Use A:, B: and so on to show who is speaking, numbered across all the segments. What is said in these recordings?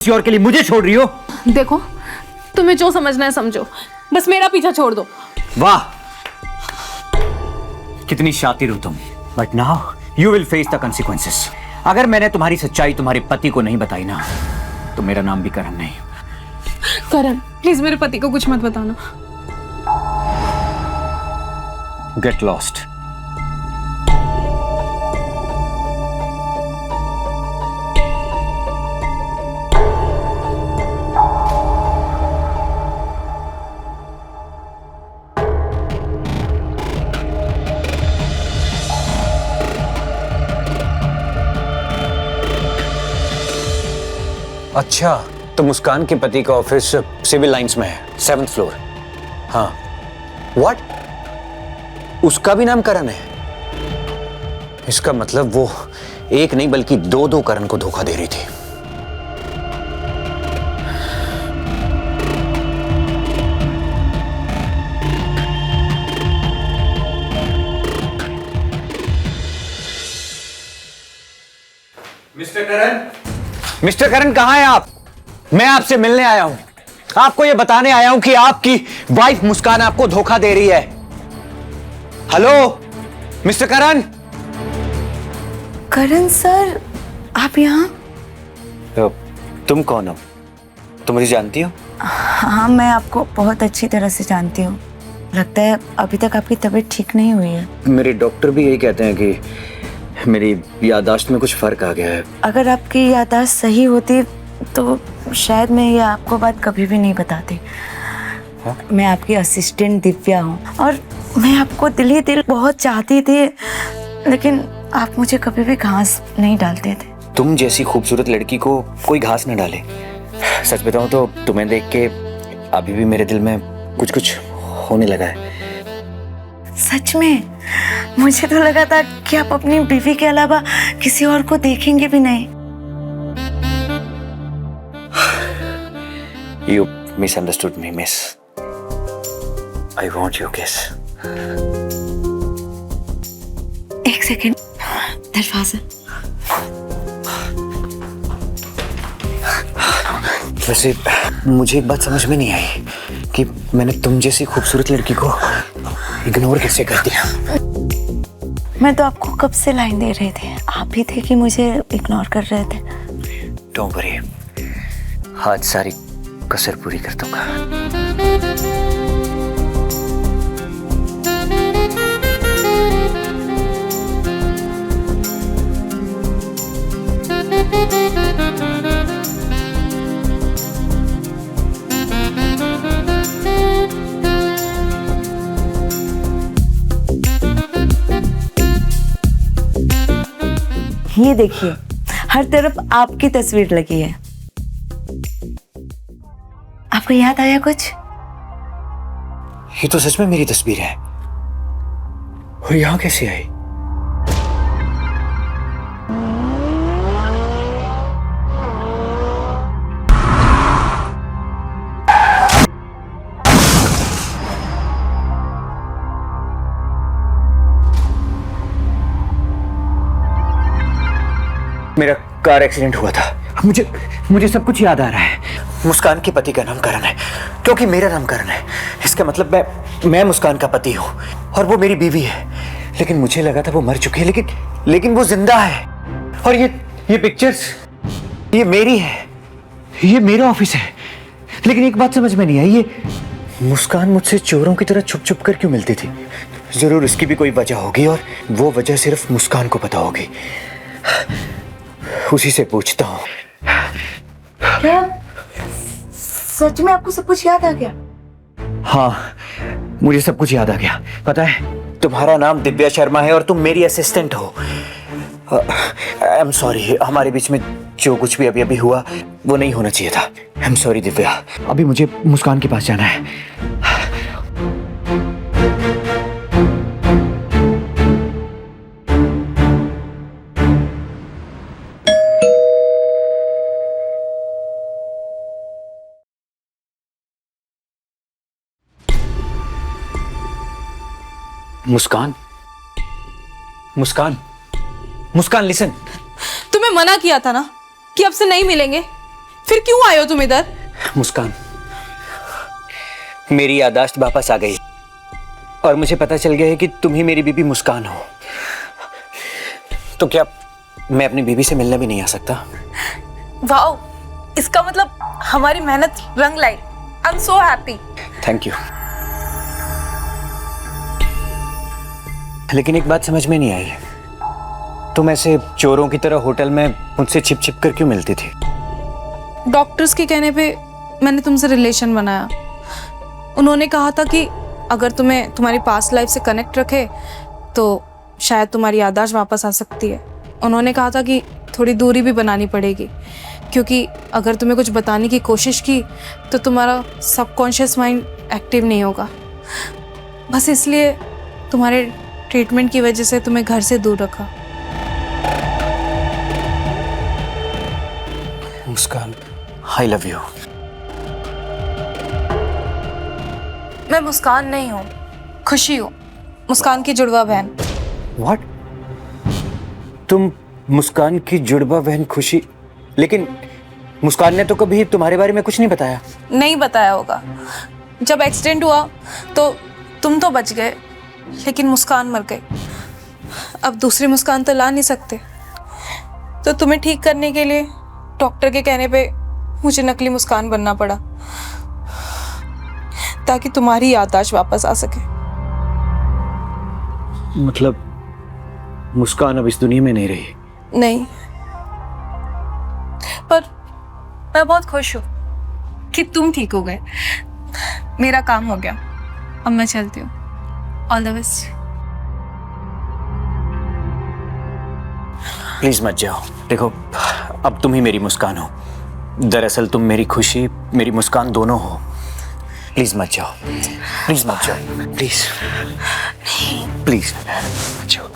A: किसी और के लिए मुझे छोड़ रही हो?
B: देखो, तुम्हें जो समझना है समझो, बस मेरा पीछा छोड़ दो।
A: वाह, कितनी शातिर हो तुम। But now you will face the consequences। अगर मैंने तुम्हारी सच्चाई तुम्हारे पति को नहीं बताई ना, तो मेरा नाम भी करण नहीं।
B: करण, प्लीज मेरे पति को कुछ मत बताना।
A: Get lost. अच्छा, तो मुस्कान के पति का ऑफिस सिविल लाइंस में है, 7th फ्लोर। हाँ, व्हाट? उसका भी नाम करण है? इसका मतलब वो एक नहीं बल्कि दो करण को धोखा दे रही थी। मिस्टर करण, मिस्टर करण, कहां हैं आप? मैं आपसे मिलने आया हूं। आपको यह बताने आया हूं कि आपकी वाइफ मुस्कान आपको धोखा दे रही है। हेलो मिस्टर करण।
C: करण सर, आप यहाँ?
A: तुम कौन हो? तुम मुझे जानती हो?
C: हाँ, मैं आपको बहुत अच्छी तरह से जानती हूँ। लगता है अभी तक आपकी तबीयत ठीक नहीं हुई है।
A: मेरे डॉक्टर भी यही कहते हैं कि मेरी याददाश्त में कुछ फर्क आ गया है।
C: अगर आपकी याददाश्त सही होती तो शायद मैं ये आपको बात कभी भी नहीं बताती।
A: हाँ?
C: मैं आपकी असिस्टेंट दिव्या हूँ और मैं आपको दिल ही दिल बहुत चाहती थी, लेकिन आप मुझे कभी भी घास नहीं डालते थे।
A: तुम जैसी खूबसूरत लड़की को कोई घास न डाले। सच बताऊं तो तुम्हें देख के अभी भी मेरे दिल में कुछ कुछ होने लगा है।
C: सच में? मुझे तो लगा था कि आप अपनी बीवी के अलावा किसी और को देखेंगे भी नहीं।
A: You misunderstood me, miss. I want your kiss.
C: एक सेकेंड, दरवाजा।
A: वैसे मुझे एक बात समझ में नहीं आई कि मैंने तुम जैसी खूबसूरत लड़की को इग्नोर कैसे कर दिया।
C: मैं तो आपको कब से लाइन दे रहे थे, आप ही थे कि मुझे इग्नोर कर रहे थे।
A: Don't worry, आज सारी कसर पूरी कर दूंगा।
C: ये देखिए, हर तरफ आपकी तस्वीर लगी है। आपको याद आया कुछ?
A: ये तो सच में मेरी तस्वीर है। और यहाँ कैसे आई? मेरा कार एक्सीडेंट हुआ था। मुझे सब कुछ याद आ रहा है। मुस्कान के पति का नाम करण है, क्योंकि मेरा नाम करण है। इसका मतलब मैं मुस्कान का पति हूँ और वो मेरी बीवी है। लेकिन मुझे लगा था वो मर चुकी है, लेकिन वो जिंदा है। और ये पिक्चर्स, ये मेरी है, ये मेरा ऑफिस है। लेकिन एक बात समझ में नहीं आई, ये मुस्कान मुझसे चोरों की तरह छुप छुप कर क्यों मिलती थी? जरूर इसकी भी कोई वजह होगी और वो वजह सिर्फ मुस्कान को पता होगी। उसी से पूछता हूँ।
C: क्या सच में आपको सब कुछ याद आ गया?
A: हाँ, मुझे सब कुछ याद आ गया। पता है, तुम्हारा नाम दिव्या शर्मा है और तुम मेरी असिस्टेंट हो। आई एम सॉरी, हमारे बीच में जो कुछ भी अभी हुआ वो नहीं होना चाहिए था। I am sorry Divya. अभी मुझे मुस्कान के पास जाना है। मुस्कान, मुस्कान, मुस्कान लिसन।
B: तुम्हें मना किया था ना कि अब से नहीं मिलेंगे, फिर क्यों आए हो तुम इधर?
A: मुस्कान, मेरी याददाश्त वापस आ गई और मुझे पता चल गया है कि तुम ही मेरी बीबी मुस्कान हो। तो क्या मैं अपनी बीबी से मिलने भी नहीं आ सकता?
B: वाओ, इसका मतलब हमारी मेहनत रंग लाई। I am so happy.
A: Thank you. लेकिन एक बात समझ में नहीं आई, तुम ऐसे चोरों की तरह होटल में मुझसे छिप छिप कर क्यों मिलती थी?
B: डॉक्टर्स के कहने पे मैंने तुमसे रिलेशन बनाया। उन्होंने कहा था कि अगर तुम्हें तुम्हारी पास्ट लाइफ से कनेक्ट रखे तो शायद तुम्हारी याददाश्त वापस आ सकती है। उन्होंने कहा था कि थोड़ी दूरी भी बनानी पड़ेगी, क्योंकि अगर तुम्हें कुछ बताने की कोशिश की तो तुम्हारा सबकॉन्शियस माइंड एक्टिव नहीं होगा। बस इसलिए तुम्हारे ट्रीटमेंट की वजह से तुम्हें घर से दूर रखा।
A: मुस्कान, आई लव यू।
B: मैं मुस्कान नहीं हूँ, खुशी हूँ, मुस्कान की जुड़वा बहन।
A: What? तुम मुस्कान की जुड़वा बहन खुशी? लेकिन मुस्कान ने तो कभी तुम्हारे बारे में कुछ नहीं बताया।
B: नहीं बताया होगा। जब एक्सीडेंट हुआ तो तुम तो बच गए, लेकिन मुस्कान मर गई। अब दूसरी मुस्कान तो ला नहीं सकते, तो तुम्हें ठीक करने के लिए डॉक्टर के कहने पे मुझे नकली मुस्कान बनना पड़ा, ताकि तुम्हारी याददाश्त वापस आ सके।
A: मतलब मुस्कान अब इस दुनिया में नहीं रही?
B: नहीं, पर मैं बहुत खुश हूँ कि तुम ठीक हो गए। मेरा काम हो गया, अब मैं चलती हूँ। All the best.
A: प्लीज मत जाओ। देखो, अब तुम ही मेरी मुस्कान हो। दरअसल तुम मेरी खुशी, मेरी मुस्कान दोनों हो। प्लीज मत जाओ, प्लीज मत जाओ, प्लीज प्लीज मत जाओ।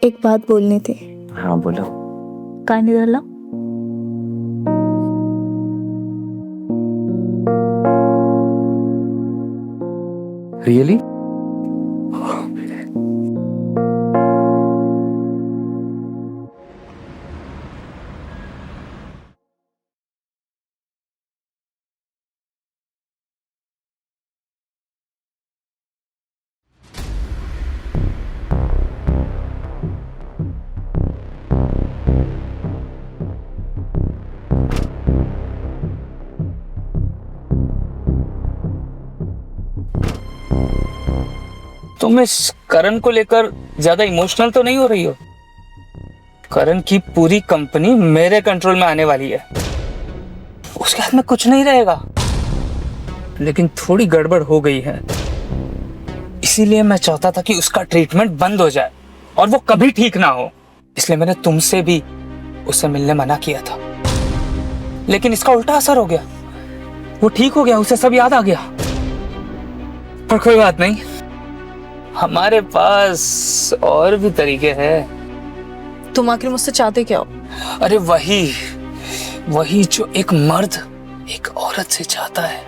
D: एक बात बोलनी थी।
A: हाँ बोलो।
D: कान इधर लाओ।
A: रियली?
E: तुम इस करण को लेकर ज्यादा इमोशनल तो नहीं हो रही हो? करण की पूरी कंपनी मेरे कंट्रोल में आने वाली है, उसके हाथ में कुछ नहीं रहेगा। लेकिन थोड़ी गड़बड़ हो गई है, इसीलिए मैं चाहता था कि उसका ट्रीटमेंट बंद हो जाए और वो कभी ठीक ना हो। इसलिए मैंने तुमसे भी उससे मिलने मना किया था, लेकिन इसका उल्टा असर हो गया। वो ठीक हो गया, उसे सब याद आ गया। पर कोई बात नहीं, हमारे पास और भी तरीके हैं।
B: तुम आखिर मुझसे चाहते क्या हो?
E: अरे वही जो एक मर्द एक औरत से चाहता है।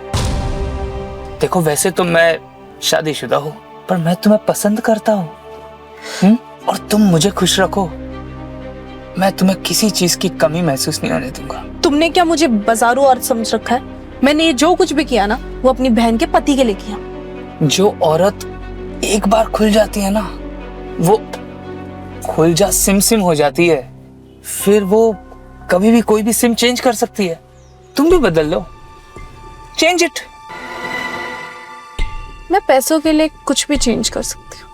E: देखो, वैसे तो मैं शादीशुदा हूँ, पर मैं तुम्हें पसंद करता हूँ। और तुम मुझे खुश रखो, मैं तुम्हें किसी चीज की कमी महसूस नहीं होने दूंगा।
B: तुमने क्या मुझे बाजारू औरत समझ रखा है? मैंने ये जो कुछ भी किया ना, वो अपनी बहन के पति के लिए किया।
E: जो औरत एक बार खुल जाती है ना, वो खुल जा सिम सिम हो जाती है, फिर वो कभी भी कोई भी सिम चेंज कर सकती है। तुम भी बदल लो, चेंज इट।
B: मैं पैसों के लिए कुछ भी चेंज कर सकती हूँ।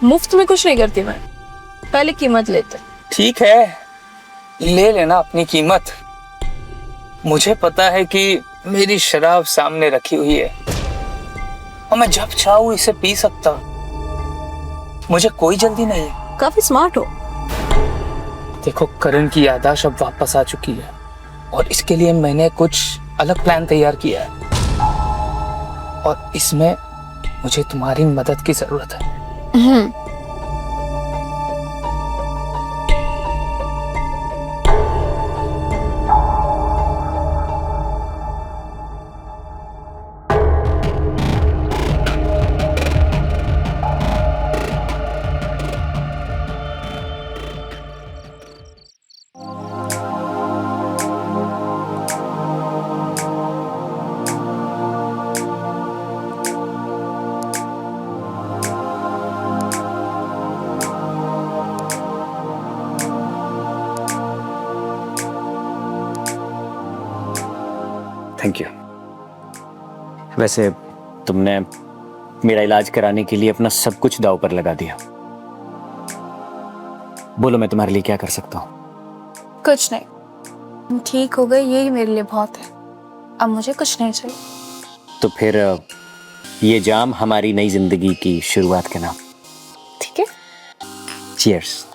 B: मुफ्त में कुछ नहीं करती मैं, पहले कीमत लेते।
E: ठीक है, ले लेना अपनी कीमत। मुझे पता है कि मेरी शराब सामने रखी हुई है और मैं जब चाहूँ इसे पी सकता हूँ। मुझे कोई जल्दी नहीं है।
B: काफी स्मार्ट हो।
E: देखो, करण की याददाश्त अब वापस आ चुकी है और इसके लिए मैंने कुछ अलग प्लान तैयार किया है और इसमें मुझे तुम्हारी मदद की जरूरत है।
A: Thank you. वैसे तुमने मेरा इलाज कराने के लिए अपना सब कुछ दांव पर लगा दिया। बोलो मैं तुम्हारे लिए क्या कर सकता हूँ?
B: कुछ नहीं, तुम ठीक हो गए, यही मेरे लिए बहुत है। अब मुझे कुछ नहीं चाहिए।
A: तो फिर ये जाम हमारी नई जिंदगी की शुरुआत के नाम।
B: ठीक है।
A: चीयर्स।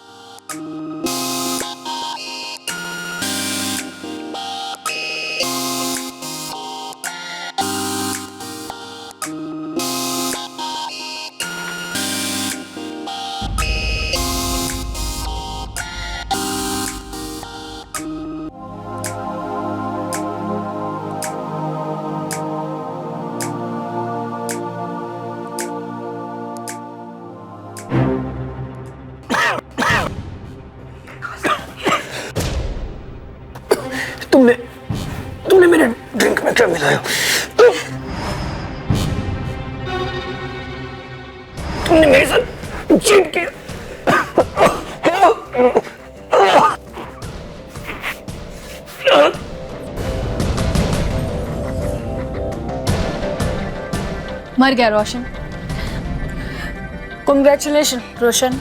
A: तुमने मेरे ड्रिंक में क्या मिलाया? तुमने मेरे साथ चीट किया।
B: मर गया रोशन। कांग्रेचुलेशन रोशन।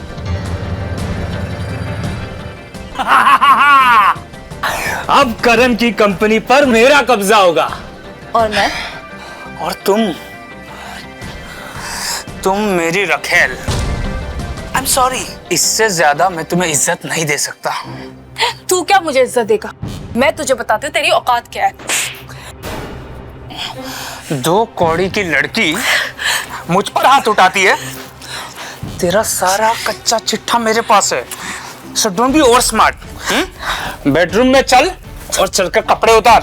E: अब करण की कंपनी पर मेरा कब्जा होगा।
B: और मैं?
E: और तुम मेरी रखेल। आई एम सॉरी, इससे ज्यादा मैं तुम्हें इज्जत नहीं दे सकता।
B: तू क्या मुझे इज्जत देगा? मैं तुझे बताती हूँ तेरी औकात क्या है।
E: 2 कौड़ी की लड़की मुझ पर हाथ उठाती है। तेरा सारा कच्चा चिट्ठा मेरे पास है। So don't be over smart. Bedroom में चल और चलकर कपड़े उतार।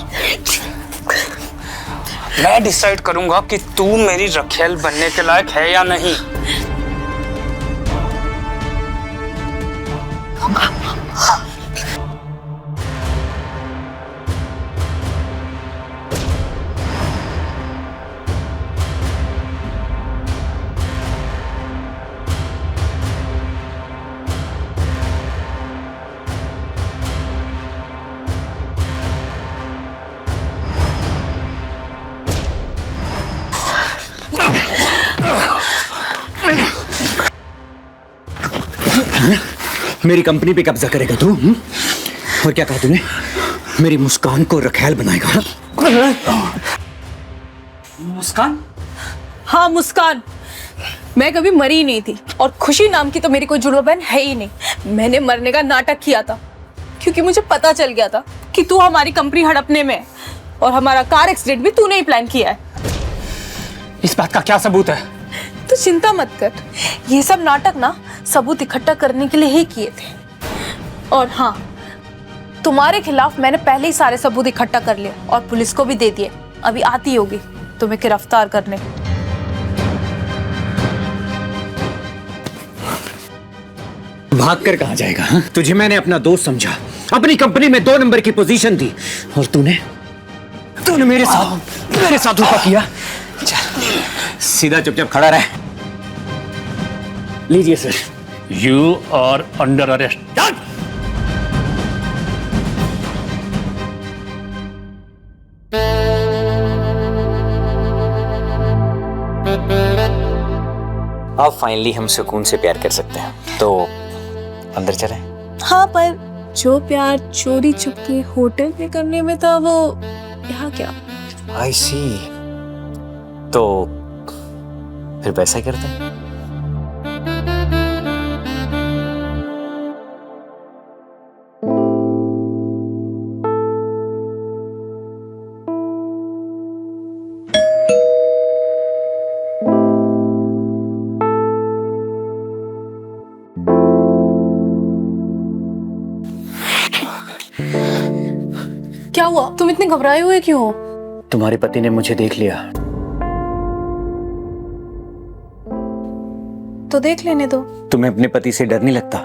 E: मैं डिसाइड करूंगा कि तू मेरी रखेल बनने के लायक है या नहीं।
A: मेरी कंपनी पे कब्जा करेगा तू? और क्या कहा तूने? मेरी मुस्कान को रखेल बनाएगा?
E: मुस्कान?
B: हाँ मुस्कान। मैं कभी मरी नहीं थी और खुशी नाम की तो मेरी कोई जुड़वा बहन है ही नहीं। मैंने मरने का नाटक किया था क्योंकि मुझे पता चल गया था कि तू हमारी कंपनी हड़पने में है और हमारा कार एक्सीडेंट भी तूने ही प्लान किया है।
E: इस बात का क्या सबूत है?
B: तो चिंता मत कर, ये सब नाटक ना सबूत इकट्ठा करने के लिए ही किए थे। और हाँ, तुम्हारे खिलाफ मैंने पहले ही सारे सबूत इकट्ठा कर लिए और पुलिस को भी दे दिए। अभी आती होगी तुम्हें गिरफ्तार करने।
A: भाग कर कहाँ जाएगा? हाँ? तुझे मैंने अपना दोस्त समझा, अपनी कंपनी में 2 नंबर की पोजीशन दी और तूने मेरे साथ धोखा किया। चल सीधा चुपचाप खड़ा रह। लीजिए sir.
F: You are under arrest.
A: अब फाइनली हम सुकून से प्यार कर सकते हैं, तो अंदर चलें।
B: हाँ, पर जो प्यार चोरी छुपके होटल में करने में था, वो यहाँ क्या?
A: आई सी। तो फिर वैसा ही करते हैं।
B: क्या हुआ? तुम इतने घबराए हुए क्यों हो?
A: तुम्हारे पति ने मुझे देख लिया।
B: तो देख लेने दो।
A: तुम्हें अपने पति से डर नहीं लगता?